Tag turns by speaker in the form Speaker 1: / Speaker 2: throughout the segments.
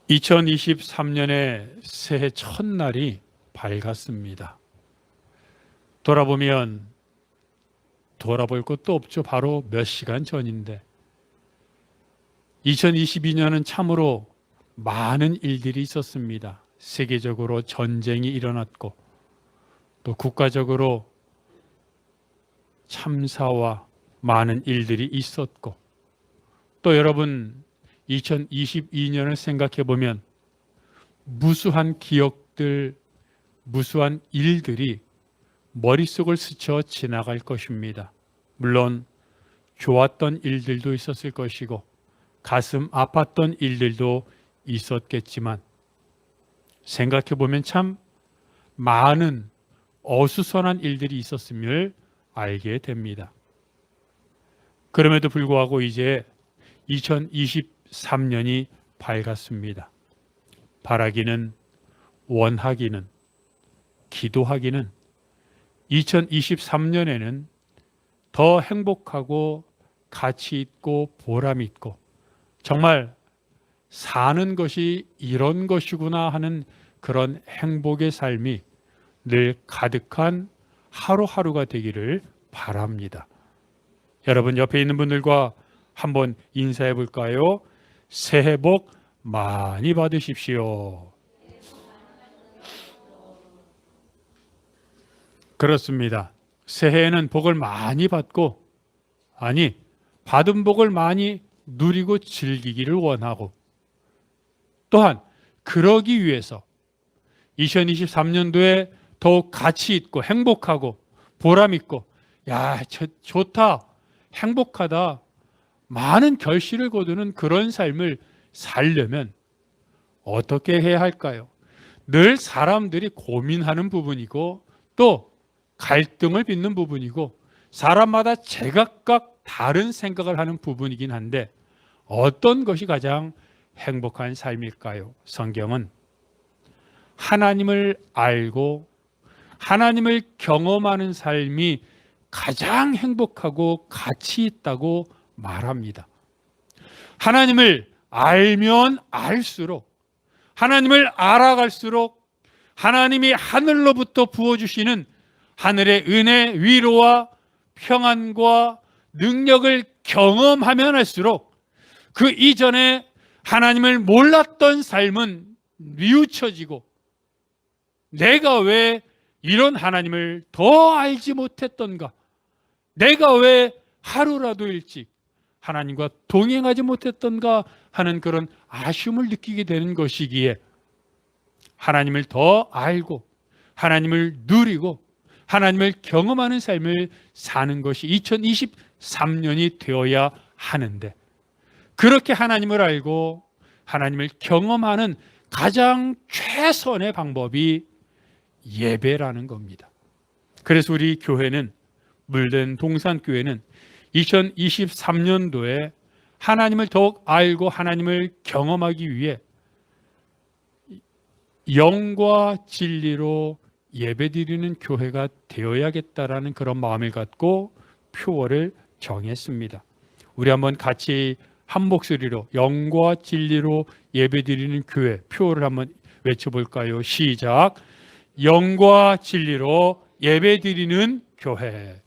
Speaker 1: 2023년의 새해 첫날이 밝았습니다. 돌아보면 돌아볼 것도 없죠. 바로 몇 시간 전인데 2022년은 참으로 많은 일들이 있었습니다. 세계적으로 전쟁이 일어났고 또 국가적으로 참사와 많은 일들이 있었고 또 여러분 2022년을 생각해 보면 무수한 기억들, 무수한 일들이 머릿속을 스쳐 지나갈 것입니다. 물론 좋았던 일들도 있었을 것이고 가슴 아팠던 일들도 있었겠지만 생각해 보면 참 많은 어수선한 일들이 있었음을 알게 됩니다. 그럼에도 불구하고 이제 2023년이 밝았습니다. 바라기는, 원하기는, 기도하기는 2023년에는 더 행복하고 가치 있고 보람 있고 정말 사는 것이 이런 것이구나 하는 그런 행복의 삶이 늘 가득한 하루하루가 되기를 바랍니다. 여러분 옆에 있는 분들과 한번 인사해 볼까요? 새해 복 많이 받으십시오. 그렇습니다. 새해에는 복을 많이 받고 받은 복을 많이 누리고 즐기기를 원하고 또한 그러기 위해서 2023년도에 더욱 가치 있고 행복하고 보람 있고 좋다, 행복하다 많은 결실을 거두는 그런 삶을 살려면 어떻게 해야 할까요? 늘 사람들이 고민하는 부분이고 또 갈등을 빚는 부분이고 사람마다 제각각 다른 생각을 하는 부분이긴 한데 어떤 것이 가장 행복한 삶일까요? 성경은 하나님을 알고 하나님을 경험하는 삶이 가장 행복하고 가치 있다고 말합니다. 하나님을 알면 알수록 하나님을 알아갈수록 하나님이 하늘로부터 부어주시는 하늘의 은혜, 위로와 평안과 능력을 경험하면 할수록 그 이전에 하나님을 몰랐던 삶은 뉘우쳐지고 내가 왜 이런 하나님을 더 알지 못했던가? 내가 왜 하루라도 일찍 하나님과 동행하지 못했던가 하는 그런 아쉬움을 느끼게 되는 것이기에 하나님을 더 알고 하나님을 누리고 하나님을 경험하는 삶을 사는 것이 2023년이 되어야 하는데 그렇게 하나님을 알고 하나님을 경험하는 가장 최선의 방법이 예배라는 겁니다. 그래서 우리 교회는 물된 동산교회는 2023년도에 하나님을 더욱 알고 하나님을 경험하기 위해 영과 진리로 예배드리는 교회가 되어야겠다라는 그런 마음을 갖고 표어를 정했습니다. 우리 한번 같이 한 목소리로 영과 진리로 예배드리는 교회 표어를 한번 외쳐볼까요? 시작! 영과 진리로 예배드리는 교회.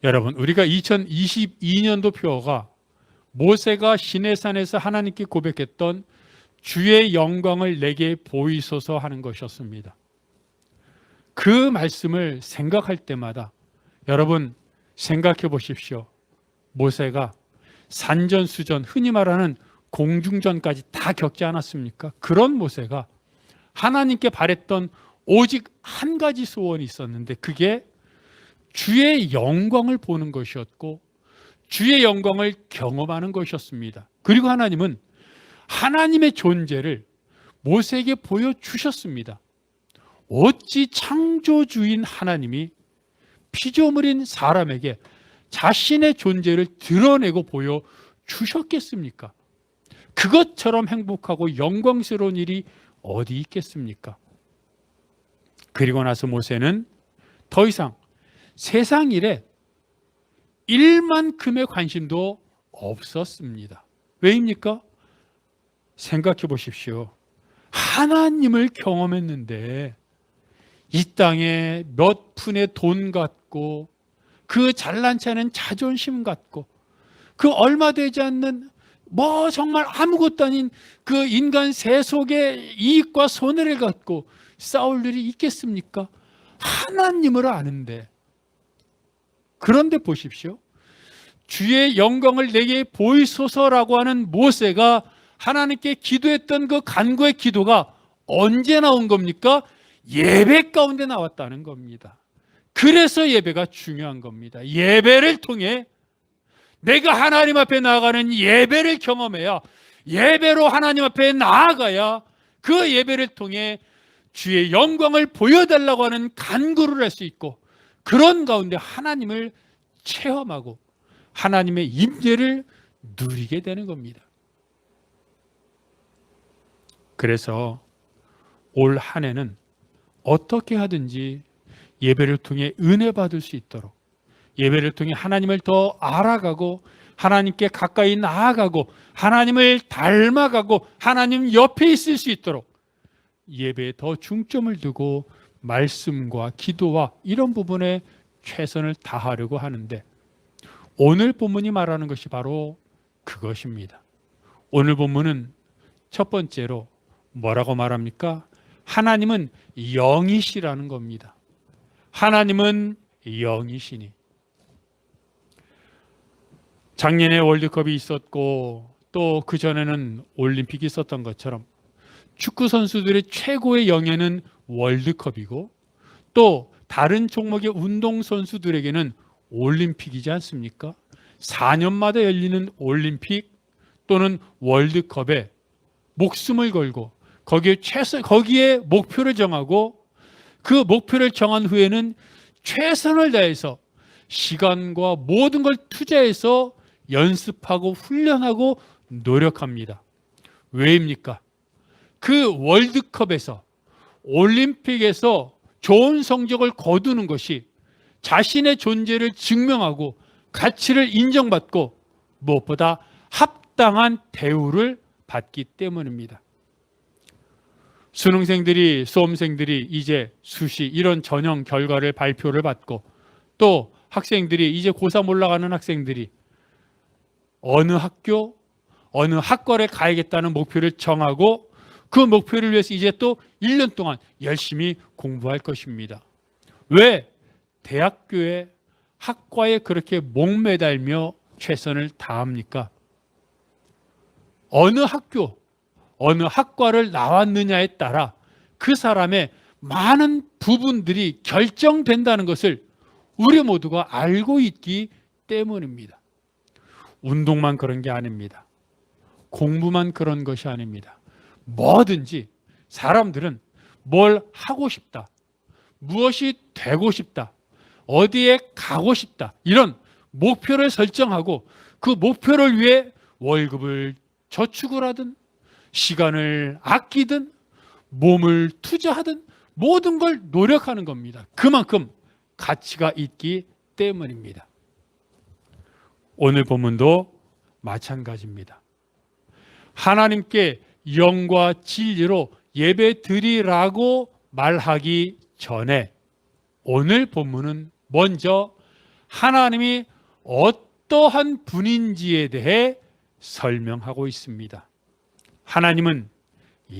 Speaker 1: 여러분 우리가 2022년도 표어가 모세가 시내산에서 하나님께 고백했던 주의 영광을 내게 보이소서 하는 것이었습니다. 그 말씀을 생각할 때마다 여러분 생각해 보십시오. 모세가 산전수전 흔히 말하는 공중전까지 다 겪지 않았습니까? 그런 모세가 하나님께 바랬던 오직 한 가지 소원이 있었는데 그게 주의 영광을 보는 것이었고 주의 영광을 경험하는 것이었습니다. 그리고 하나님은 하나님의 존재를 모세에게 보여주셨습니다. 어찌 창조주인 하나님이 피조물인 사람에게 자신의 존재를 드러내고 보여주셨겠습니까? 그것처럼 행복하고 영광스러운 일이 어디 있겠습니까? 그리고 나서 모세는 더 이상 세상 일에 일만큼의 관심도 없었습니다. 왜입니까? 생각해 보십시오. 하나님을 경험했는데 이 땅에 몇 푼의 돈 갖고 그 잘난 체는 자존심 갖고 그 얼마 되지 않는 정말 아무것도 아닌 그 인간 세속의 이익과 손해를 갖고 싸울 일이 있겠습니까? 하나님을 아는데. 그런데 보십시오. 주의 영광을 내게 보이소서라고 하는 모세가 하나님께 기도했던 그 간구의 기도가 언제 나온 겁니까? 예배 가운데 나왔다는 겁니다. 그래서 예배가 중요한 겁니다. 예배를 통해 내가 하나님 앞에 나아가는 예배를 경험해야, 예배로 하나님 앞에 나아가야 그 예배를 통해 주의 영광을 보여달라고 하는 간구를 할 수 있고, 그런 가운데 하나님을 체험하고 하나님의 임재를 누리게 되는 겁니다. 그래서 올 한 해는 어떻게 하든지 예배를 통해 은혜 받을 수 있도록, 예배를 통해 하나님을 더 알아가고 하나님께 가까이 나아가고 하나님을 닮아가고 하나님 옆에 있을 수 있도록 예배에 더 중점을 두고 말씀과 기도와 이런 부분에 최선을 다하려고 하는데, 오늘 본문이 말하는 것이 바로 그것입니다. 오늘 본문은 첫 번째로 뭐라고 말합니까? 하나님은 영이시라는 겁니다. 하나님은 영이시니. 작년에 월드컵이 있었고 또 그전에는 올림픽이 있었던 것처럼 축구 선수들의 최고의 영예는 월드컵이고 또 다른 종목의 운동 선수들에게는 올림픽이지 않습니까? 4년마다 열리는 올림픽 또는 월드컵에 목숨을 걸고 거기에 목표를 정하고 그 목표를 정한 후에는 최선을 다해서 시간과 모든 걸 투자해서 연습하고 훈련하고 노력합니다. 왜입니까? 그 월드컵에서, 올림픽에서 좋은 성적을 거두는 것이 자신의 존재를 증명하고 가치를 인정받고 무엇보다 합당한 대우를 받기 때문입니다. 수능생들이, 수험생들이 이제 수시 이런 전형 결과를 발표를 받고 또 학생들이 이제 고3 올라가는 학생들이 어느 학교, 어느 학과에 가야겠다는 목표를 정하고 그 목표를 위해서 이제 또 1년 동안 열심히 공부할 것입니다. 왜? 대학교에, 학과에 그렇게 목매달며 최선을 다합니까? 어느 학교, 어느 학과를 나왔느냐에 따라 그 사람의 많은 부분들이 결정된다는 것을 우리 모두가 알고 있기 때문입니다. 운동만 그런 게 아닙니다. 공부만 그런 것이 아닙니다. 뭐든지 사람들은 뭘 하고 싶다, 무엇이 되고 싶다, 어디에 가고 싶다, 이런 목표를 설정하고 그 목표를 위해 월급을 저축을 하든 시간을 아끼든 몸을 투자하든 모든 걸 노력하는 겁니다. 그만큼 가치가 있기 때문입니다. 오늘 본문도 마찬가지입니다. 하나님께 영과 진리로 예배 드리라고 말하기 전에 오늘 본문은 먼저 하나님이 어떠한 분인지에 대해 설명하고 있습니다. 하나님은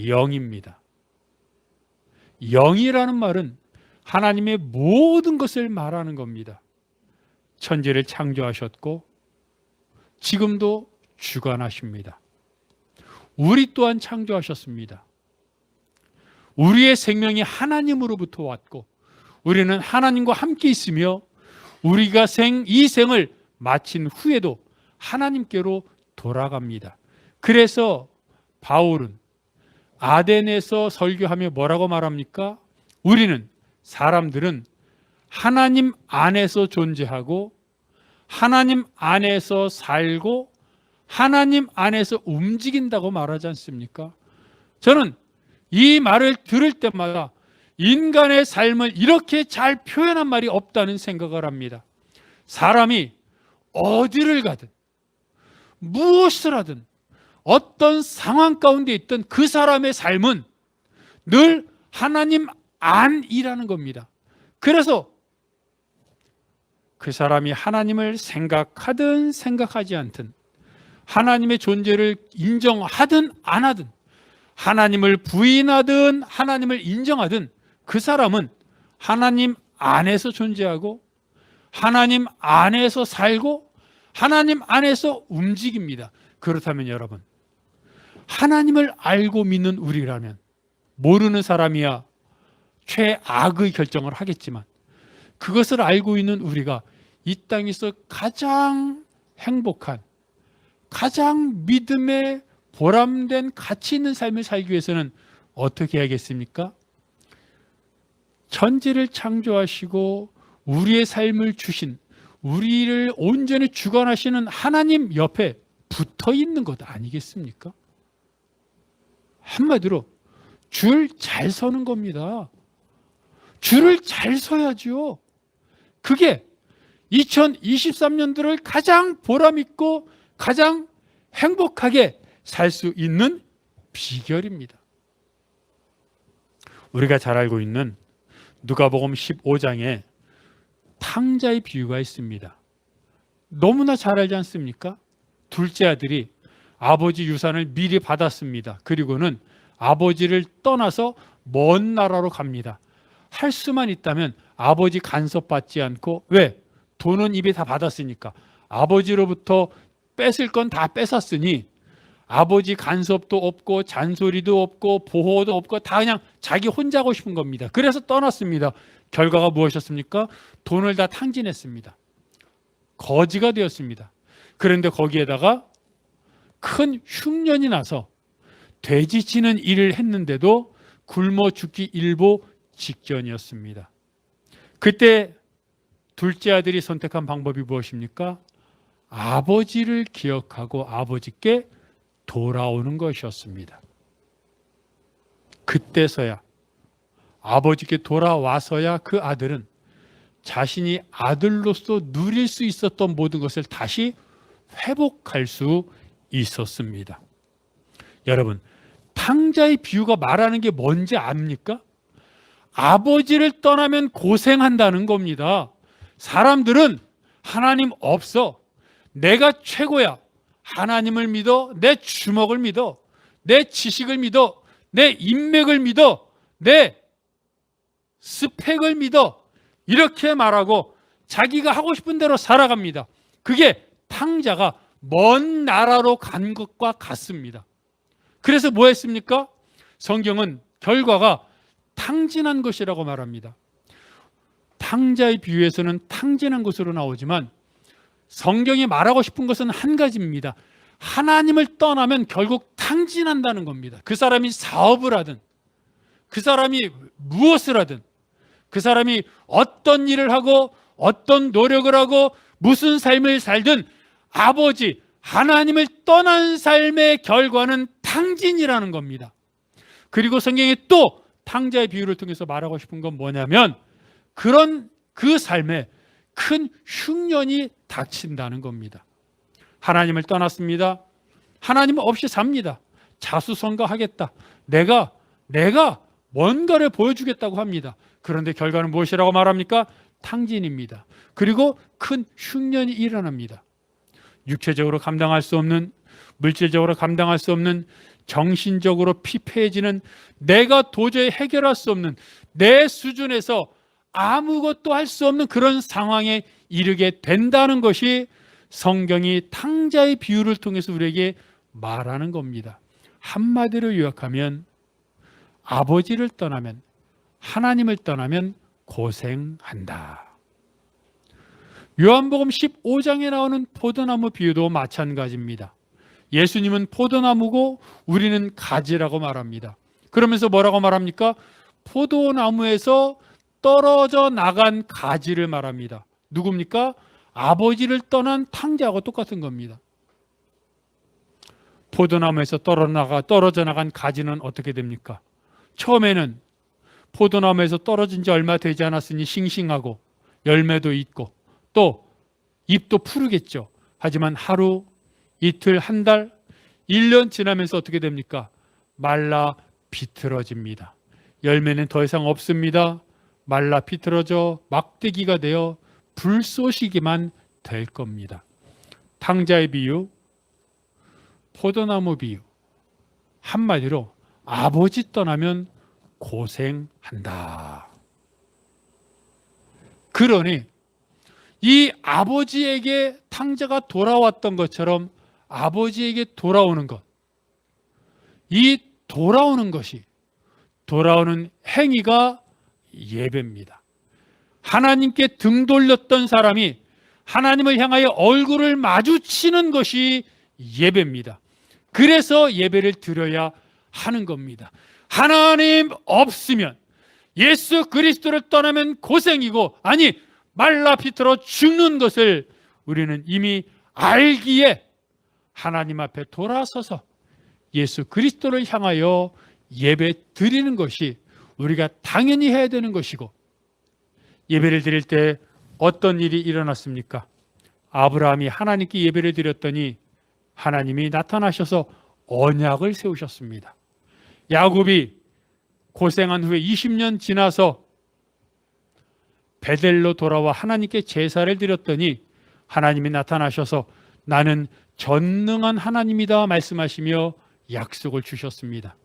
Speaker 1: 영입니다. 영이라는 말은 하나님의 모든 것을 말하는 겁니다. 천지를 창조하셨고 지금도 주관하십니다. 우리 또한 창조하셨습니다. 우리의 생명이 하나님으로부터 왔고 우리는 하나님과 함께 있으며 우리가 이 생을 마친 후에도 하나님께로 돌아갑니다. 그래서 바울은 아덴에서 설교하며 뭐라고 말합니까? 우리는, 사람들은 하나님 안에서 존재하고 하나님 안에서 살고 하나님 안에서 움직인다고 말하지 않습니까? 저는 이 말을 들을 때마다 인간의 삶을 이렇게 잘 표현한 말이 없다는 생각을 합니다. 사람이 어디를 가든 무엇을 하든 어떤 상황 가운데 있던 그 사람의 삶은 늘 하나님 안이라는 겁니다. 그래서 그 사람이 하나님을 생각하든 생각하지 않든, 하나님의 존재를 인정하든 안 하든, 하나님을 부인하든 하나님을 인정하든, 그 사람은 하나님 안에서 존재하고 하나님 안에서 살고 하나님 안에서 움직입니다. 그렇다면 여러분, 하나님을 알고 믿는 우리라면, 모르는 사람이야 최악의 결정을 하겠지만, 그것을 알고 있는 우리가 이 땅에서 가장 행복한, 가장 믿음에 보람된 가치 있는 삶을 살기 위해서는 어떻게 해야겠습니까? 천지를 창조하시고 우리의 삶을 주신, 우리를 온전히 주관하시는 하나님 옆에 붙어 있는 것 아니겠습니까? 한마디로 줄 잘 서는 겁니다. 줄을 잘 서야죠. 그게 2023년도를 가장 보람있고 가장 행복하게 살 수 있는 비결입니다. 우리가 잘 알고 있는 누가복음 15장에 탕자의 비유가 있습니다. 너무나 잘 알지 않습니까? 둘째 아들이 아버지 유산을 미리 받았습니다. 그리고는 아버지를 떠나서 먼 나라로 갑니다. 할 수만 있다면 아버지 간섭받지 않고, 왜? 돈은 입에 다 받았으니까. 아버지로부터 뺏을 건 다 뺏었으니 아버지 간섭도 없고 잔소리도 없고 보호도 없고 다 그냥 자기 혼자 하고 싶은 겁니다. 그래서 떠났습니다. 결과가 무엇이었습니까? 돈을 다 탕진했습니다. 거지가 되었습니다. 그런데 거기에다가 큰 흉년이 나서 돼지 치는 일을 했는데도 굶어 죽기 일보 직전이었습니다. 그때 둘째 아들이 선택한 방법이 무엇입니까? 아버지를 기억하고 아버지께 돌아오는 것이었습니다. 그때서야, 아버지께 돌아와서야 그 아들은 자신이 아들로서 누릴 수 있었던 모든 것을 다시 회복할 수 있었습니다. 여러분, 탕자의 비유가 말하는 게 뭔지 압니까? 아버지를 떠나면 고생한다는 겁니다. 사람들은 하나님 없어, 내가 최고야, 하나님을 믿어, 내 주먹을 믿어, 내 지식을 믿어, 내 인맥을 믿어, 내 스펙을 믿어, 이렇게 말하고 자기가 하고 싶은 대로 살아갑니다. 그게 탕자가 먼 나라로 간 것과 같습니다. 그래서 뭐 했습니까? 성경은 결과가 탕진한 것이라고 말합니다. 탕자의 비유에서는 탕진한 것으로 나오지만 성경이 말하고 싶은 것은 한 가지입니다. 하나님을 떠나면 결국 탕진한다는 겁니다. 그 사람이 사업을 하든, 그 사람이 무엇을 하든, 그 사람이 어떤 일을 하고 어떤 노력을 하고 무슨 삶을 살든 아버지 하나님을 떠난 삶의 결과는 탕진이라는 겁니다. 그리고 성경이 또 탕자의 비유를 통해서 말하고 싶은 건 뭐냐면, 그런 그 삶에 큰 흉년이 닥친다는 겁니다. 하나님을 떠났습니다. 하나님 없이 삽니다. 자수성가하겠다. 내가 뭔가를 보여주겠다고 합니다. 그런데 결과는 무엇이라고 말합니까? 탕진입니다. 그리고 큰 흉년이 일어납니다. 육체적으로 감당할 수 없는, 물질적으로 감당할 수 없는, 정신적으로 피폐해지는, 내가 도저히 해결할 수 없는, 내 수준에서 아무것도 할 수 없는 그런 상황에 이르게 된다는 것이 성경이 탕자의 비유를 통해서 우리에게 말하는 겁니다. 한마디로 요약하면 아버지를 떠나면, 하나님을 떠나면 고생한다. 요한복음 15장에 나오는 포도나무 비유도 마찬가지입니다. 예수님은 포도나무고 우리는 가지라고 말합니다. 그러면서 뭐라고 말합니까? 포도나무에서 떨어져 나간 가지를 말합니다. 누굽니까? 아버지를 떠난 탕자하고 똑같은 겁니다. 포도나무에서 떨어져 나간 가지는 어떻게 됩니까? 처음에는 포도나무에서 떨어진 지 얼마 되지 않았으니 싱싱하고 열매도 있고 또 잎도 푸르겠죠. 하지만 하루, 이틀, 한 달, 1년 지나면서 어떻게 됩니까? 말라 비틀어집니다. 열매는 더 이상 없습니다. 말라 비틀어져 막대기가 되어 불쏘시기만 될 겁니다. 탕자의 비유, 포도나무 비유, 한마디로 아버지 떠나면 고생한다. 그러니 이 아버지에게 탕자가 돌아왔던 것처럼 아버지에게 돌아오는 것, 이 돌아오는 것이, 돌아오는 행위가 예배입니다. 하나님께 등 돌렸던 사람이 하나님을 향하여 얼굴을 마주치는 것이 예배입니다. 그래서 예배를 드려야 하는 겁니다. 하나님 없으면, 예수 그리스도를 떠나면 고생이고, 아니 말라 비틀어 죽는 것을 우리는 이미 알기에 하나님 앞에 돌아서서 예수 그리스도를 향하여 예배 드리는 것이 우리가 당연히 해야 되는 것이고, 예배를 드릴 때 어떤 일이 일어났습니까? 아브라함이 하나님께 예배를 드렸더니 하나님이 나타나셔서 언약을 세우셨습니다. 야곱이 고생한 후에 20년 지나서 베델로 돌아와 하나님께 제사를 드렸더니 하나님이 나타나셔서 나는 전능한 하나님이다 말씀하시며 약속을 주셨습니다.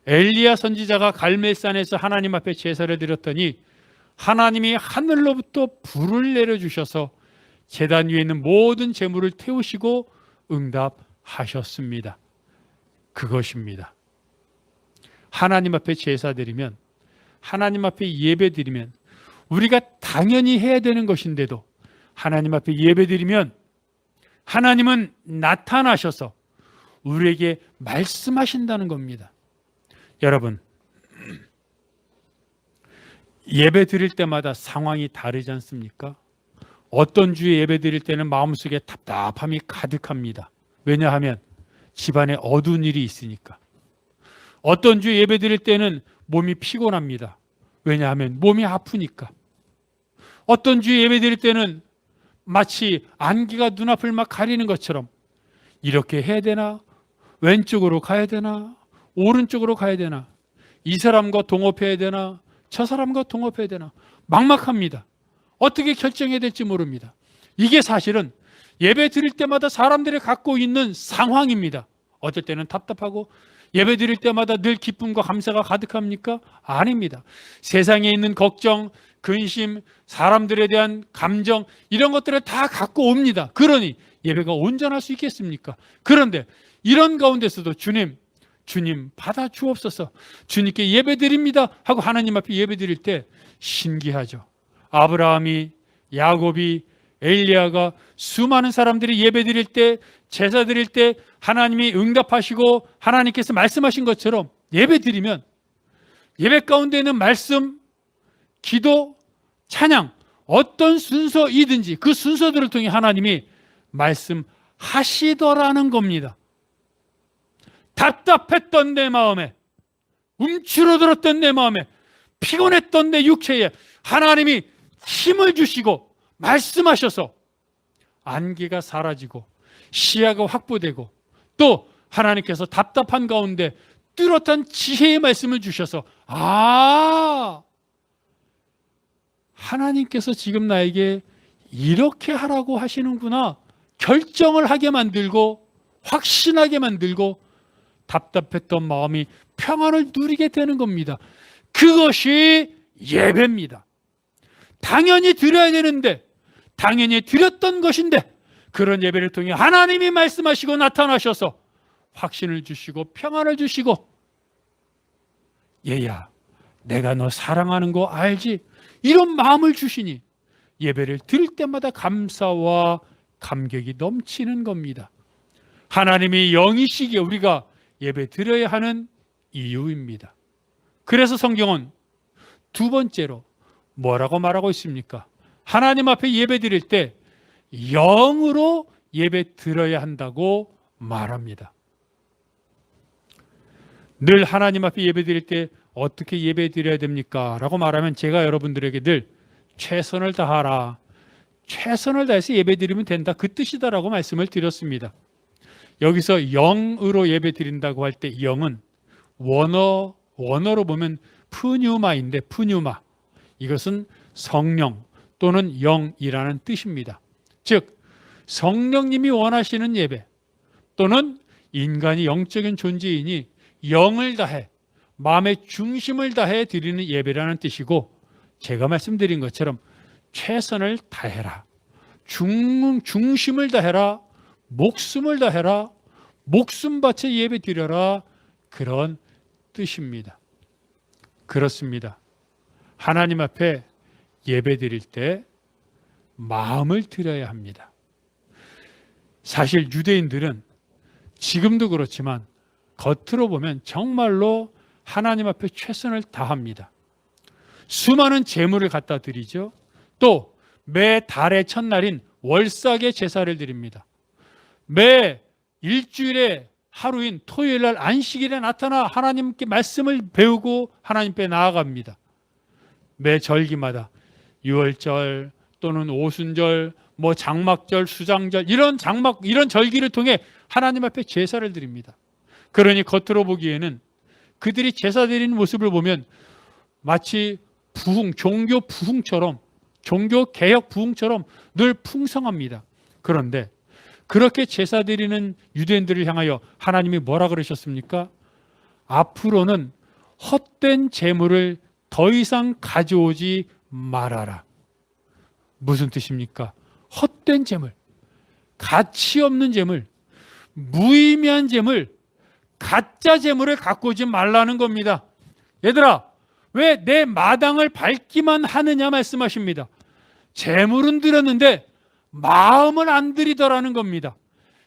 Speaker 1: 엘리야 선지자가 갈멜산에서 하나님 앞에 제사를 드렸더니 하나님이 하늘로부터 불을 내려주셔서 제단 위에 있는 모든 재물을 태우시고 응답하셨습니다. 그것입니다. 하나님 앞에 제사 드리면, 하나님 앞에 예배 드리면 우리가 당연히 해야 되는 것인데도 하나님 앞에 예배 드리면 하나님은 나타나셔서 우리에게 말씀하신다는 겁니다. 여러분, 예배 드릴 때마다 상황이 다르지 않습니까? 어떤 주에 예배 드릴 때는 마음속에 답답함이 가득합니다. 왜냐하면 집안에 어두운 일이 있으니까. 어떤 주에 예배 드릴 때는 몸이 피곤합니다. 왜냐하면 몸이 아프니까. 어떤 주에 예배 드릴 때는 마치 안개가 눈앞을 막 가리는 것처럼 이렇게 해야 되나? 왼쪽으로 가야 되나? 오른쪽으로 가야 되나? 이 사람과 동업해야 되나? 저 사람과 동업해야 되나? 막막합니다. 어떻게 결정해야 될지 모릅니다. 이게 사실은 예배 드릴 때마다 사람들이 갖고 있는 상황입니다. 어떨 때는 답답하고, 예배 드릴 때마다 늘 기쁨과 감사가 가득합니까? 아닙니다. 세상에 있는 걱정, 근심, 사람들에 대한 감정, 이런 것들을 다 갖고 옵니다. 그러니 예배가 온전할 수 있겠습니까? 그런데 이런 가운데서도 주님 받아 주옵소서, 주님께 예배 드립니다 하고 하나님 앞에 예배 드릴 때 신기하죠. 아브라함이, 야곱이, 엘리야가, 수많은 사람들이 예배 드릴 때, 제사 드릴 때 하나님이 응답하시고 하나님께서 말씀하신 것처럼 예배 드리면 예배 가운데 있는 말씀, 기도, 찬양, 어떤 순서이든지 그 순서들을 통해 하나님이 말씀하시더라는 겁니다. 답답했던 내 마음에, 움츠러들었던 내 마음에, 피곤했던 내 육체에 하나님이 힘을 주시고 말씀하셔서 안개가 사라지고 시야가 확보되고, 또 하나님께서 답답한 가운데 뚜렷한 지혜의 말씀을 주셔서 하나님께서 지금 나에게 이렇게 하라고 하시는구나, 결정을 하게 만들고 확신하게 만들고 답답했던 마음이 평안을 누리게 되는 겁니다. 그것이 예배입니다. 당연히 드려야 되는데, 당연히 드렸던 것인데, 그런 예배를 통해 하나님이 말씀하시고 나타나셔서 확신을 주시고 평안을 주시고, 얘야 내가 너 사랑하는 거 알지? 이런 마음을 주시니 예배를 드릴 때마다 감사와 감격이 넘치는 겁니다. 하나님이 영이시기에 우리가 예배 드려야 하는 이유입니다. 그래서 성경은 두 번째로 뭐라고 말하고 있습니까? 하나님 앞에 예배 드릴 때 영으로 예배 드려야 한다고 말합니다. 늘 하나님 앞에 예배 드릴 때 어떻게 예배 드려야 됩니까? 라고 말하면 제가 여러분들에게 늘 최선을 다하라, 최선을 다해서 예배 드리면 된다, 그 뜻이다라고 말씀을 드렸습니다. 여기서 영으로 예배 드린다고 할 때 영은 원어로 보면 푸뉴마인데 푸뉴마, 이것은 성령 또는 영이라는 뜻입니다. 즉 성령님이 원하시는 예배 또는 인간이 영적인 존재이니 영을 다해 마음의 중심을 다해 드리는 예배라는 뜻이고, 제가 말씀드린 것처럼 최선을 다해라, 중심을 다해라, 목숨을 다해라, 목숨 바쳐 예배 드려라, 그런 뜻입니다. 그렇습니다. 하나님 앞에 예배 드릴 때 마음을 드려야 합니다. 사실 유대인들은 지금도 그렇지만 겉으로 보면 정말로 하나님 앞에 최선을 다합니다. 수많은 제물을 갖다 드리죠. 또 매 달의 첫날인 월삭의 제사를 드립니다. 매 일주일의 하루인 토요일 날 안식일에 나타나 하나님께 말씀을 배우고 하나님께 나아갑니다. 매 절기마다 유월절 또는 오순절, 장막절, 수장절, 이런 절기를 통해 하나님 앞에 제사를 드립니다. 그러니 겉으로 보기에는 그들이 제사 드리는 모습을 보면 마치 종교 부흥처럼, 종교 개혁 부흥처럼 늘 풍성합니다. 그런데 그렇게 제사 드리는 유대인들을 향하여 하나님이 뭐라 그러셨습니까? 앞으로는 헛된 제물을 더 이상 가져오지 말아라. 무슨 뜻입니까? 헛된 제물, 가치 없는 제물, 무의미한 제물, 가짜 제물을 갖고 오지 말라는 겁니다. 얘들아, 왜 내 마당을 밟기만 하느냐 말씀하십니다. 제물은 드렸는데 마음을 안 드리더라는 겁니다.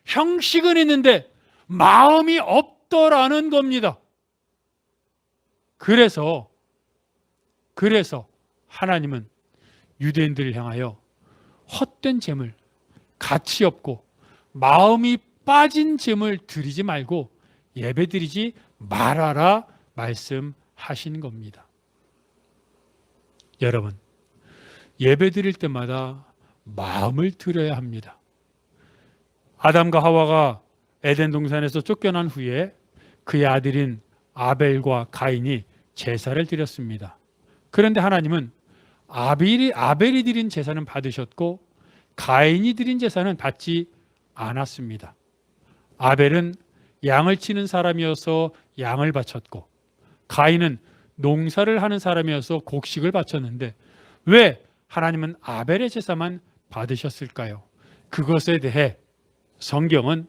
Speaker 1: 형식은 있는데 마음이 없더라는 겁니다. 그래서 하나님은 유대인들을 향하여 헛된 제물, 가치 없고 마음이 빠진 제물 드리지 말고 예배 드리지 말아라 말씀하신 겁니다. 여러분, 예배 드릴 때마다 마음을 드려야 합니다. 아담과 하와가 에덴 동산에서 쫓겨난 후에 그의 아들인 아벨과 가인이 제사를 드렸습니다. 그런데 하나님은 아벨이 드린 제사는 받으셨고 가인이 드린 제사는 받지 않았습니다. 아벨은 양을 치는 사람이어서 양을 바쳤고 가인은 농사를 하는 사람이어서 곡식을 바쳤는데 왜 하나님은 아벨의 제사만 받으셨을까요? 그것에 대해 성경은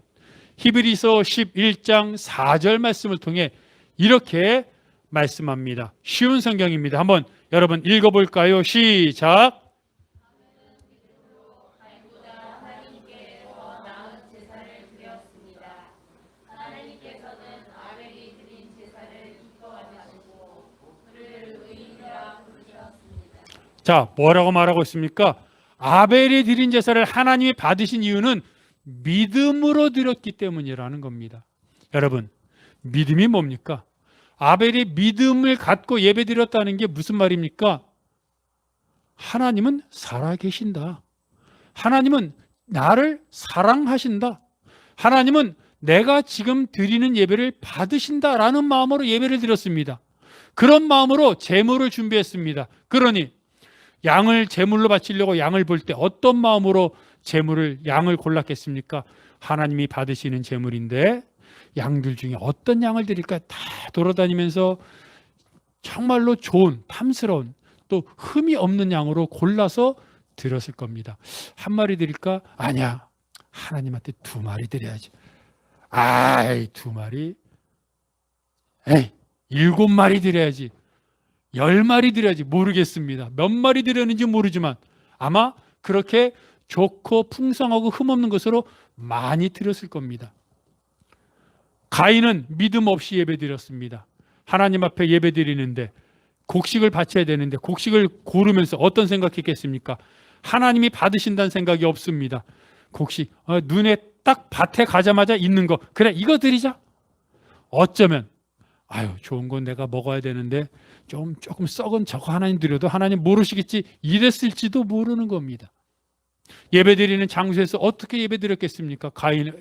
Speaker 1: 히브리서 11장 4절 말씀을 통해 이렇게 말씀합니다. 쉬운 성경입니다. 한번 여러분 읽어볼까요? 시작. 자, 뭐라고 말하고 있습니까? 아벨이 드린 제사를 하나님이 받으신 이유는 믿음으로 드렸기 때문이라는 겁니다. 여러분, 믿음이 뭡니까? 아벨이 믿음을 갖고 예배드렸다는 게 무슨 말입니까? 하나님은 살아계신다. 하나님은 나를 사랑하신다. 하나님은 내가 지금 드리는 예배를 받으신다라는 마음으로 예배를 드렸습니다. 그런 마음으로 제물을 준비했습니다. 그러니 양을 제물로 바치려고 양을 볼 때 어떤 마음으로 양을 골랐겠습니까? 하나님이 받으시는 제물인데 양들 중에 어떤 양을 드릴까 다 돌아다니면서 정말로 좋은, 탐스러운, 또 흠이 없는 양으로 골라서 드렸을 겁니다. 한 마리 드릴까? 아니야, 하나님한테 2마리 드려야지. 아이, 2마리? 에이, 7마리 드려야지. 10마리 드려야지. 모르겠습니다. 몇 마리 드렸는지 모르지만 아마 그렇게 좋고 풍성하고 흠없는 것으로 많이 드렸을 겁니다. 가인은 믿음 없이 예배 드렸습니다. 하나님 앞에 예배 드리는데 곡식을 바쳐야 되는데 곡식을 고르면서 어떤 생각했겠습니까? 하나님이 받으신다는 생각이 없습니다. 곡식, 눈에 딱 밭에 가자마자 있는 거, 그래 이거 드리자. 어쩌면 좋은 건 내가 먹어야 되는데 조금 썩은 저거 하나님 드려도 하나님 모르시겠지 이랬을지도 모르는 겁니다. 예배드리는 장소에서 어떻게 예배드렸겠습니까?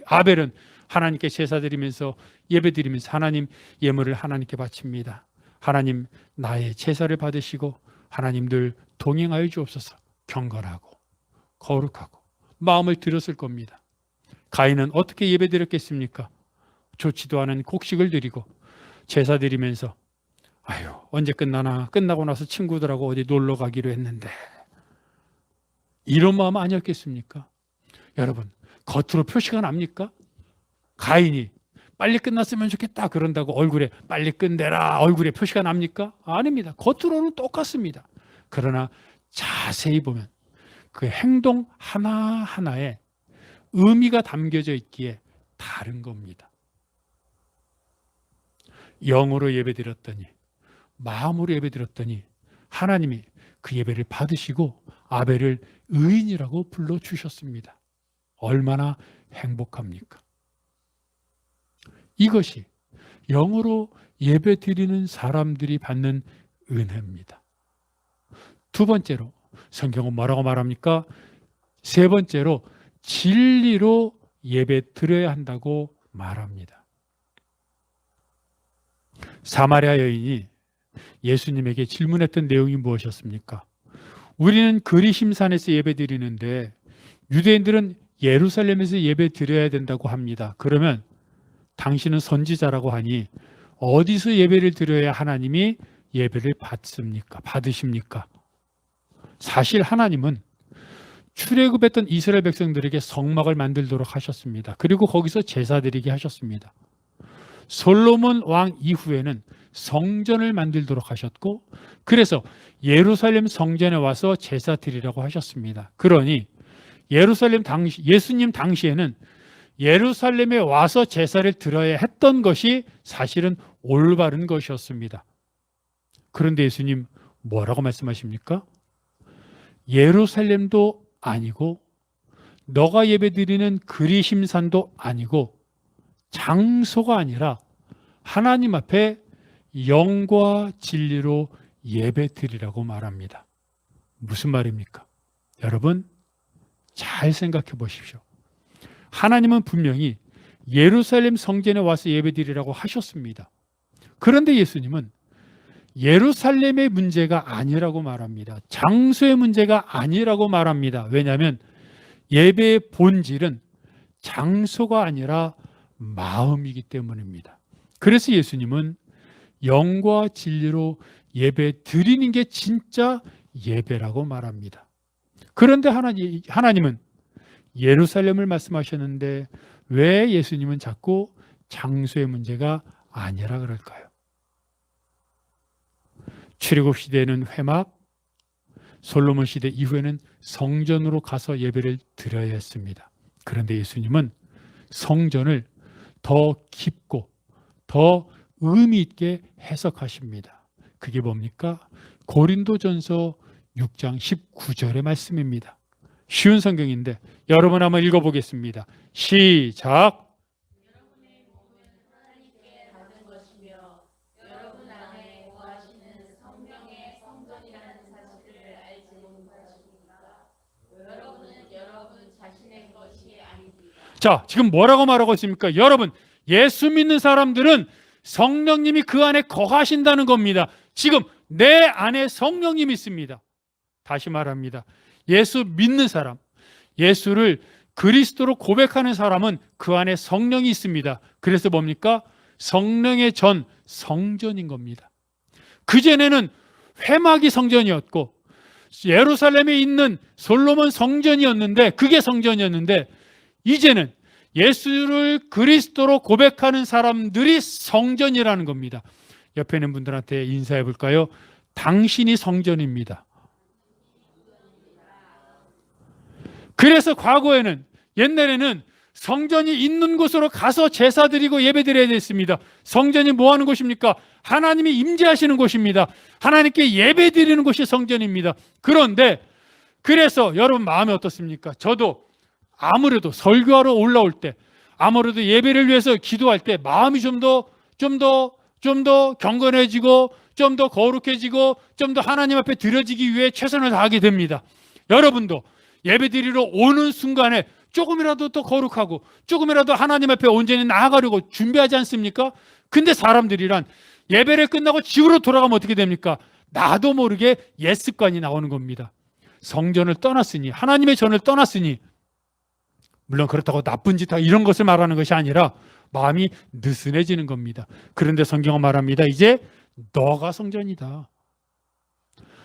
Speaker 1: 아벨은 하나님께 제사 드리면서 예배드리면서 하나님 예물을 하나님께 바칩니다. 하나님 나의 제사를 받으시고 하나님들 동행하여 주옵소서. 경건하고 거룩하고 마음을 들었을 겁니다. 가인은 어떻게 예배드렸겠습니까? 좋지도 않은 곡식을 드리고 제사 드리면서 아유 언제 끝나나, 끝나고 나서 친구들하고 어디 놀러 가기로 했는데, 이런 마음 아니었겠습니까? 여러분, 겉으로 표시가 납니까? 가인이 빨리 끝났으면 좋겠다 그런다고 얼굴에 빨리 끝내라 얼굴에 표시가 납니까? 아닙니다. 겉으로는 똑같습니다. 그러나 자세히 보면 그 행동 하나하나에 의미가 담겨져 있기에 다른 겁니다. 영으로 예배드렸더니, 마음으로 예배드렸더니 하나님이 그 예배를 받으시고 아벨을 의인이라고 불러주셨습니다. 얼마나 행복합니까? 이것이 영으로 예배드리는 사람들이 받는 은혜입니다. 두 번째로 성경은 뭐라고 말합니까? 세 번째로 진리로 예배 드려야 한다고 말합니다. 사마리아 여인이 예수님에게 질문했던 내용이 무엇이었습니까? 우리는 그리심산에서 예배 드리는데 유대인들은 예루살렘에서 예배 드려야 된다고 합니다. 그러면 당신은 선지자라고 하니 어디서 예배를 드려야 하나님이 예배를 받으십니까? 사실 하나님은 출애굽했던 이스라엘 백성들에게 성막을 만들도록 하셨습니다. 그리고 거기서 제사 드리게 하셨습니다. 솔로몬 왕 이후에는 성전을 만들도록 하셨고, 그래서 예루살렘 성전에 와서 제사 드리라고 하셨습니다. 그러니 예수님 당시에는 예루살렘에 와서 제사를 드려야 했던 것이 사실은 올바른 것이었습니다. 그런데 예수님 뭐라고 말씀하십니까? 예루살렘도 아니고 너가 예배드리는 그리심산도 아니고 장소가 아니라 하나님 앞에 영과 진리로 예배드리라고 말합니다. 무슨 말입니까? 여러분 잘 생각해 보십시오. 하나님은 분명히 예루살렘 성전에 와서 예배드리라고 하셨습니다. 그런데 예수님은 예루살렘의 문제가 아니라고 말합니다. 장소의 문제가 아니라고 말합니다. 왜냐하면 예배의 본질은 장소가 아니라 마음이기 때문입니다. 그래서 예수님은 영과 진리로 예배 드리는 게 진짜 예배라고 말합니다. 그런데 하나님은 예루살렘을 말씀하셨는데 왜 예수님은 자꾸 장소의 문제가 아니라 그럴까요? 출애굽 시대에는 회막, 솔로몬 시대 이후에는 성전으로 가서 예배를 드려야 했습니다. 그런데 예수님은 성전을 더 깊고 더 의미 있게 해석하십니다. 그게 뭡니까? 고린도전서 6장 19절의 말씀입니다. 쉬운 성경인데 여러분 한번 읽어보겠습니다. 시작.
Speaker 2: 여러분의 몸은 하나님께 받은 것이며 여러분 안에 거하시는 성령의 성전이라는 사실을 알지 못하십니까? 여러분은 여러분 자신의 것이 아닙니다.
Speaker 1: 자, 지금 뭐라고 말하고 있습니까? 여러분, 예수 믿는 사람들은 성령님이 그 안에 거하신다는 겁니다. 지금 내 안에 성령님이 있습니다. 다시 말합니다. 예수 믿는 사람, 예수를 그리스도로 고백하는 사람은 그 안에 성령이 있습니다. 그래서 뭡니까? 성령의 전, 성전인 겁니다. 그전에는 회막이 성전이었고 예루살렘에 있는 솔로몬 성전이었는데, 그게 성전이었는데, 이제는 예수를 그리스도로 고백하는 사람들이 성전이라는 겁니다. 옆에 있는 분들한테 인사해 볼까요? 당신이 성전입니다. 그래서 과거에는, 옛날에는 성전이 있는 곳으로 가서 제사 드리고 예배 드려야 됐습니다. 성전이 뭐 하는 곳입니까? 하나님이 임재하시는 곳입니다. 하나님께 예배 드리는 곳이 성전입니다. 그런데 그래서 여러분 마음이 어떻습니까? 저도 아무래도 설교하러 올라올 때, 아무래도 예배를 위해서 기도할 때 마음이 좀 더 경건해지고 좀 더 거룩해지고 좀 더 하나님 앞에 드려지기 위해 최선을 다하게 됩니다. 여러분도 예배드리러 오는 순간에 조금이라도 더 거룩하고 조금이라도 하나님 앞에 온전히 나아가려고 준비하지 않습니까? 근데 사람들이란 예배를 끝나고 집으로 돌아가면 어떻게 됩니까? 나도 모르게 옛 습관이 나오는 겁니다. 성전을 떠났으니, 하나님의 전을 떠났으니, 물론 그렇다고 나쁜 짓 이런 것을 말하는 것이 아니라 마음이 느슨해지는 겁니다. 그런데 성경은 말합니다. 이제 너가 성전이다.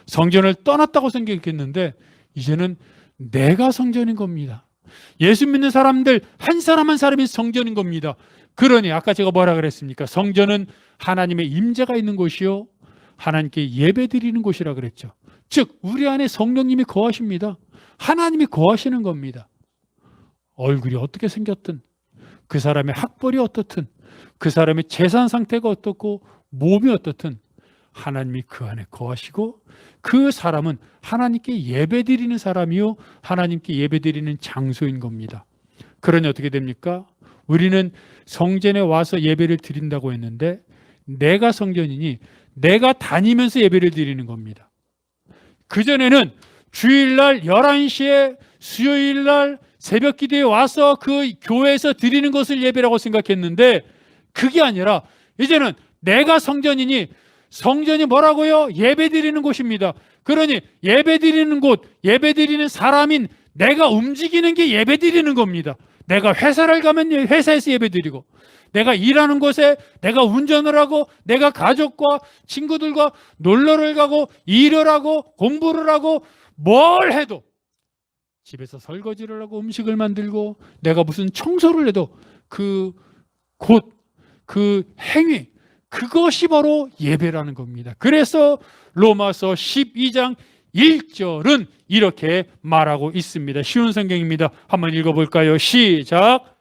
Speaker 1: 성전을 떠났다고 생각했는데 이제는 내가 성전인 겁니다. 예수 믿는 사람들 한 사람 한 사람이 성전인 겁니다. 그러니 아까 제가 뭐라 그랬습니까? 성전은 하나님의 임재가 있는 곳이요, 하나님께 예배드리는 곳이라 그랬죠. 즉 우리 안에 성령님이 거하십니다. 하나님이 거하시는 겁니다. 얼굴이 어떻게 생겼든, 그 사람의 학벌이 어떻든, 그 사람의 재산 상태가 어떻고 몸이 어떻든 하나님이 그 안에 거하시고, 그 사람은 하나님께 예배드리는 사람이요, 하나님께 예배드리는 장소인 겁니다. 그러니 어떻게 됩니까? 우리는 성전에 와서 예배를 드린다고 했는데 내가 성전이니 내가 다니면서 예배를 드리는 겁니다. 그전에는 주일날 11시에 수요일날 새벽 기도에 와서 그 교회에서 드리는 것을 예배라고 생각했는데 그게 아니라 이제는 내가 성전이니, 성전이 뭐라고요? 예배 드리는 곳입니다. 그러니 예배 드리는 곳, 예배 드리는 사람인 내가 움직이는 게 예배 드리는 겁니다. 내가 회사를 가면 회사에서 예배 드리고, 내가 일하는 곳에 내가 운전을 하고, 내가 가족과 친구들과 놀러를 가고, 일을 하고, 공부를 하고, 뭘 해도, 집에서 설거지를 하고 음식을 만들고 내가 무슨 청소를 해도 그 곳, 그 행위, 그것이 바로 예배라는 겁니다. 그래서 로마서 12장 1절은 이렇게 말하고 있습니다. 쉬운 성경입니다. 한번 읽어볼까요? 시작.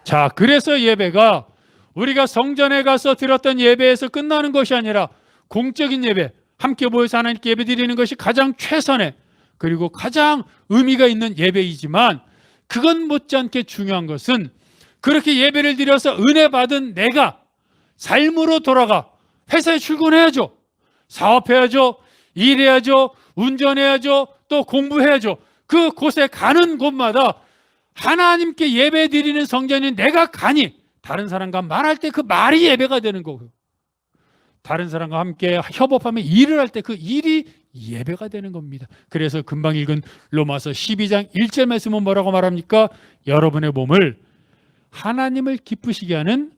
Speaker 1: 자, 그래서 예배가 우리가 성전에 가서 드렸던 예배에서 끝나는 것이 아니라 공적인 예배, 함께 모여서 하나님께 예배 드리는 것이 가장 최선의, 그리고 가장 의미가 있는 예배이지만, 그건 못지않게 중요한 것은 그렇게 예배를 드려서 은혜 받은 내가 삶으로 돌아가 회사에 출근해야죠, 사업해야죠, 일해야죠, 운전해야죠, 또 공부해야죠. 그 곳에 가는 곳마다 하나님께 예배 드리는 성전인 내가 가니 다른 사람과 말할 때 그 말이 예배가 되는 거고요, 다른 사람과 함께 협업하며 일을 할 때 그 일이 예배가 되는 겁니다. 그래서 금방 읽은 로마서 12장 1절 말씀은 뭐라고 말합니까? 여러분의 몸을 하나님을 기쁘시게 하는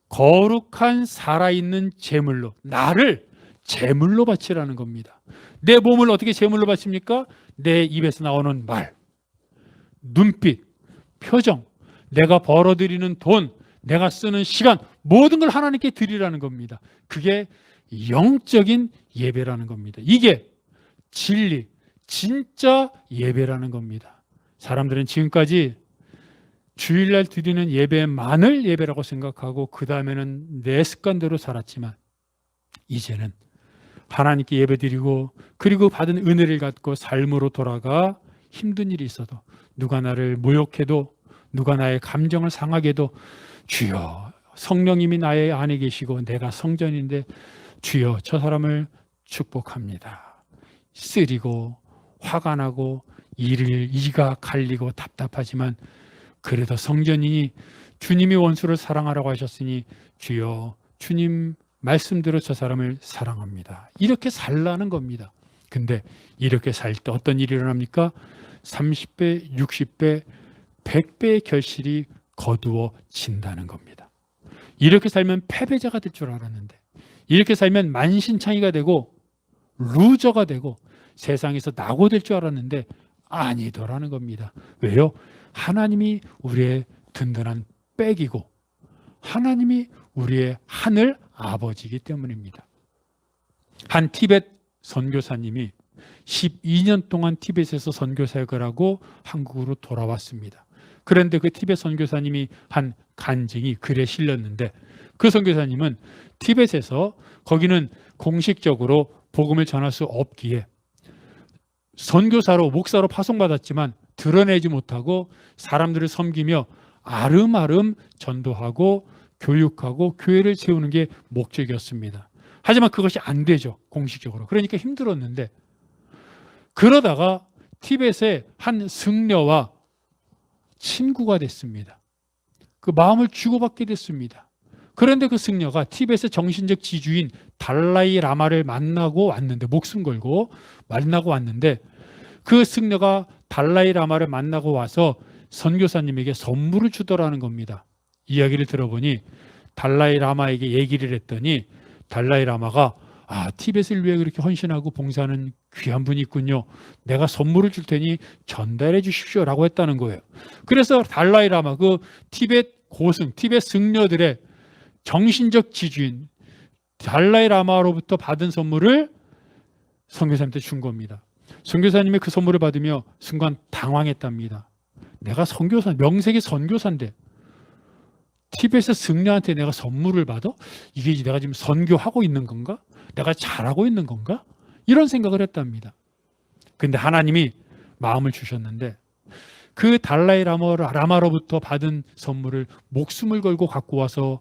Speaker 1: 거룩한 살아있는 제물로, 나를 제물로 바치라는 겁니다. 내 몸을 어떻게 제물로 바칩니까? 내 입에서 나오는 말, 눈빛, 표정, 내가 벌어들이는 돈, 내가 쓰는 시간, 모든 걸 하나님께 드리라는 겁니다. 그게 영적인 예배라는 겁니다. 이게 진리, 진짜 예배라는 겁니다. 사람들은 지금까지 주일날 드리는 예배만을 예배라고 생각하고 그 다음에는 내 습관대로 살았지만, 이제는 하나님께 예배드리고 그리고 받은 은혜를 갖고 삶으로 돌아가 힘든 일이 있어도, 누가 나를 모욕해도, 누가 나의 감정을 상하게 해도 주여, 성령님이 나의 안에 계시고 내가 성전인데 주여 저 사람을 축복합니다. 쓰리고 화가 나고 이가 갈리고 답답하지만 그래도 성전이니 주님이 원수를 사랑하라고 하셨으니 주여 주님 말씀대로 저 사람을 사랑합니다. 이렇게 살라는 겁니다. 근데 이렇게 살 때 어떤 일이 일어납니까? 30배, 60배, 100배의 결실이 거두어진다는 겁니다. 이렇게 살면 패배자가 될 줄 알았는데, 이렇게 살면 만신창이가 되고 루저가 되고 세상에서 낙오될 줄 알았는데 아니더라는 겁니다. 왜요? 하나님이 우리의 든든한 백이고 하나님이 우리의 하늘 아버지이기 때문입니다. 한 티벳 선교사님이 12년 동안 티벳에서 선교사역을 하고 한국으로 돌아왔습니다. 그런데 그 티벳 선교사님이 한 간증이 글에 실렸는데, 그 선교사님은 티벳에서, 거기는 공식적으로 복음을 전할 수 없기에 선교사로 목사로 파송받았지만 드러내지 못하고 사람들을 섬기며 아름아름 전도하고 교육하고 교회를 세우는 게 목적이었습니다. 하지만 그것이 안 되죠, 공식적으로. 그러니까 힘들었는데, 그러다가 티벳의 한 승려와 친구가 됐습니다. 그 마음을 주고받게 됐습니다. 그런데 그 승려가 티벳의 정신적 지주인 달라이 라마를 만나고 왔는데, 목숨 걸고 만나고 왔는데, 그 승려가 달라이 라마를 만나고 와서 선교사님에게 선물을 주더라는 겁니다. 이야기를 들어보니 달라이 라마에게 얘기를 했더니 달라이 라마가 티벳을 위해 그렇게 헌신하고 봉사하는 귀한 분이 있군요. 내가 선물을 줄 테니 전달해 주십시오라고 했다는 거예요. 그래서 달라이 라마, 그 티벳 고승, 티벳 승려들의 정신적 지주인 달라이 라마로부터 받은 선물을 선교사님한테 준 겁니다. 선교사님이 그 선물을 받으며 순간 당황했답니다. 내가 선교사, 명색이 선교사인데 티벳의 승려한테 내가 선물을 받아? 이게 내가 지금 선교하고 있는 건가? 내가 잘하고 있는 건가? 이런 생각을 했답니다. 근데 하나님이 마음을 주셨는데 그 달라이 라마로부터 받은 선물을 목숨을 걸고 갖고 와서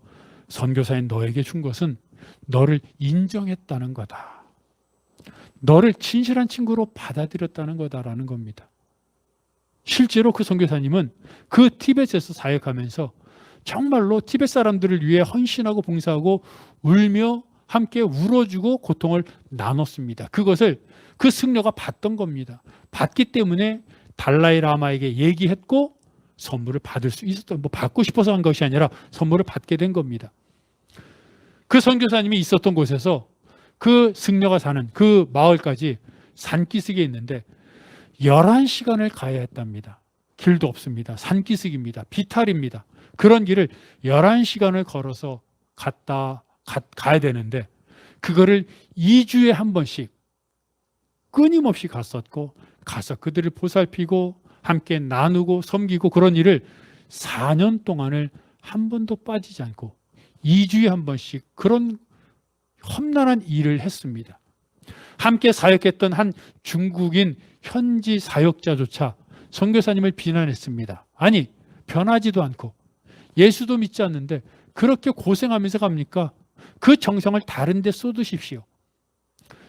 Speaker 1: 선교사인 너에게 준 것은 너를 인정했다는 거다. 너를 진실한 친구로 받아들였다는 거다라는 겁니다. 실제로 그 선교사님은 그 티벳에서 사역하면서 정말로 티벳 사람들을 위해 헌신하고 봉사하고 울며 함께 울어주고 고통을 나눴습니다. 그것을 그 승려가 봤던 겁니다. 봤기 때문에 달라이 라마에게 얘기했고 선물을 받을 수 있었던, 받고 싶어서 한 것이 아니라 선물을 받게 된 겁니다. 그 선교사님이 있었던 곳에서 그 승려가 사는 그 마을까지 산기슭에 있는데 11시간을 가야 했답니다. 길도 없습니다. 산기슭입니다. 비탈입니다. 그런 길을 11시간을 걸어서 가야 되는데 그거를 2주에 한 번씩 끊임없이 갔었고 가서 그들을 보살피고 함께 나누고 섬기고 그런 일을 4년 동안을 한 번도 빠지지 않고 2주에 한 번씩 그런 험난한 일을 했습니다. 함께 사역했던 한 중국인 현지 사역자조차 선교사님을 비난했습니다. 아니, 변하지도 않고 예수도 믿지 않는데 그렇게 고생하면서 갑니까? 그 정성을 다른 데 쏟으십시오.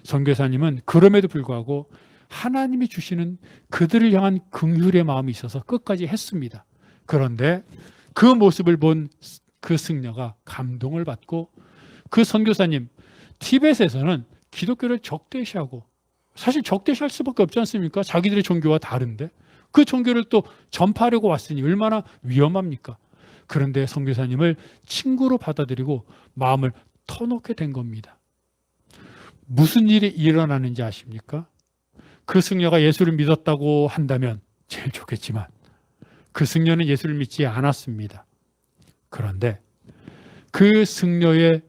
Speaker 1: 선교사님은 그럼에도 불구하고 하나님이 주시는 그들을 향한 긍휼의 마음이 있어서 끝까지 했습니다. 그런데 그 모습을 본 그 승려가 감동을 받고 그 선교사님, 티벳에서는 기독교를 적대시하고 사실 적대시할 수밖에 없지 않습니까? 자기들의 종교와 다른데 그 종교를 또 전파하려고 왔으니 얼마나 위험합니까? 그런데 선교사님을 친구로 받아들이고 마음을 터놓게 된 겁니다. 무슨 일이 일어나는지 아십니까? 그 승려가 예수를 믿었다고 한다면 제일 좋겠지만 그 승려는 예수를 믿지 않았습니다. 그런데 그 승려의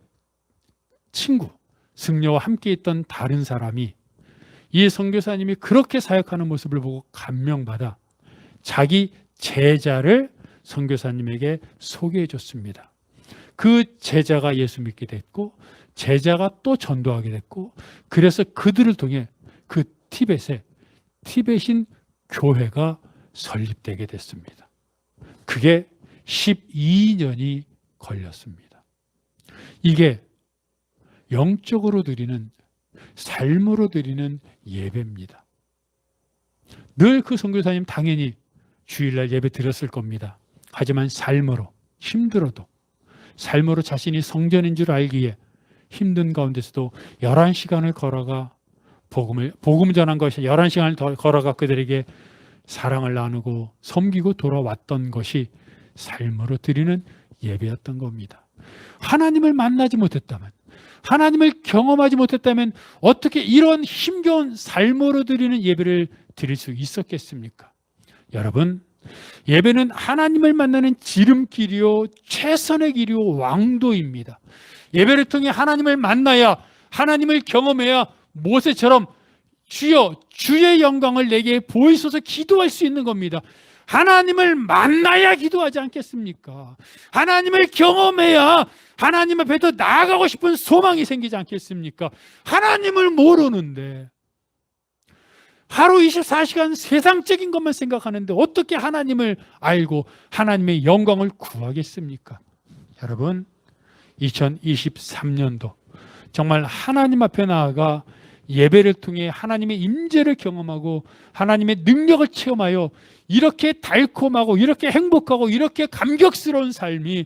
Speaker 1: 친구, 승려와 함께 있던 다른 사람이 이 선교사님이 그렇게 사역하는 모습을 보고 감명받아 자기 제자를 선교사님에게 소개해 줬습니다. 그 제자가 예수 믿게 됐고 제자가 또 전도하게 됐고 그래서 그들을 통해 그 티벳인 교회가 설립되게 됐습니다. 그게 12년이 걸렸습니다. 이게 영적으로 드리는, 삶으로 드리는 예배입니다. 늘 그 선교사님 당연히 주일날 예배 드렸을 겁니다. 하지만 삶으로, 힘들어도 삶으로 자신이 성전인 줄 알기에 힘든 가운데서도 11시간을 걸어가 복음 전한 것이 11시간을 더 걸어가 그들에게 사랑을 나누고 섬기고 돌아왔던 것이 삶으로 드리는 예배였던 겁니다. 하나님을 만나지 못했다면, 하나님을 경험하지 못했다면 어떻게 이런 힘겨운 삶으로 드리는 예배를 드릴 수 있었겠습니까? 여러분, 예배는 하나님을 만나는 지름길이요, 최선의 길이요, 왕도입니다. 예배를 통해 하나님을 만나야, 하나님을 경험해야 모세처럼 주여, 주의 영광을 내게 보이소서 기도할 수 있는 겁니다. 하나님을 만나야 기도하지 않겠습니까? 하나님을 경험해야 하나님 앞에 더 나아가고 싶은 소망이 생기지 않겠습니까? 하나님을 모르는데 하루 24시간 세상적인 것만 생각하는데 어떻게 하나님을 알고 하나님의 영광을 구하겠습니까? 여러분, 2023년도 정말 하나님 앞에 나아가 예배를 통해 하나님의 임재를 경험하고 하나님의 능력을 체험하여 이렇게 달콤하고 이렇게 행복하고 이렇게 감격스러운 삶이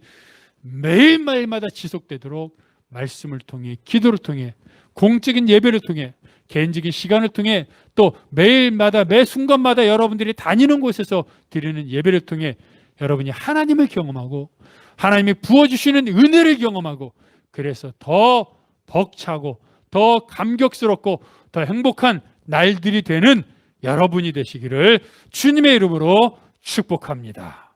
Speaker 1: 매일매일마다 지속되도록 말씀을 통해, 기도를 통해, 공적인 예배를 통해, 개인적인 시간을 통해, 또 매일마다 매 순간마다 여러분들이 다니는 곳에서 드리는 예배를 통해 여러분이 하나님을 경험하고 하나님이 부어주시는 은혜를 경험하고, 그래서 더 벅차고 더 감격스럽고 더 행복한 날들이 되는 여러분이 되시기를 주님의 이름으로 축복합니다.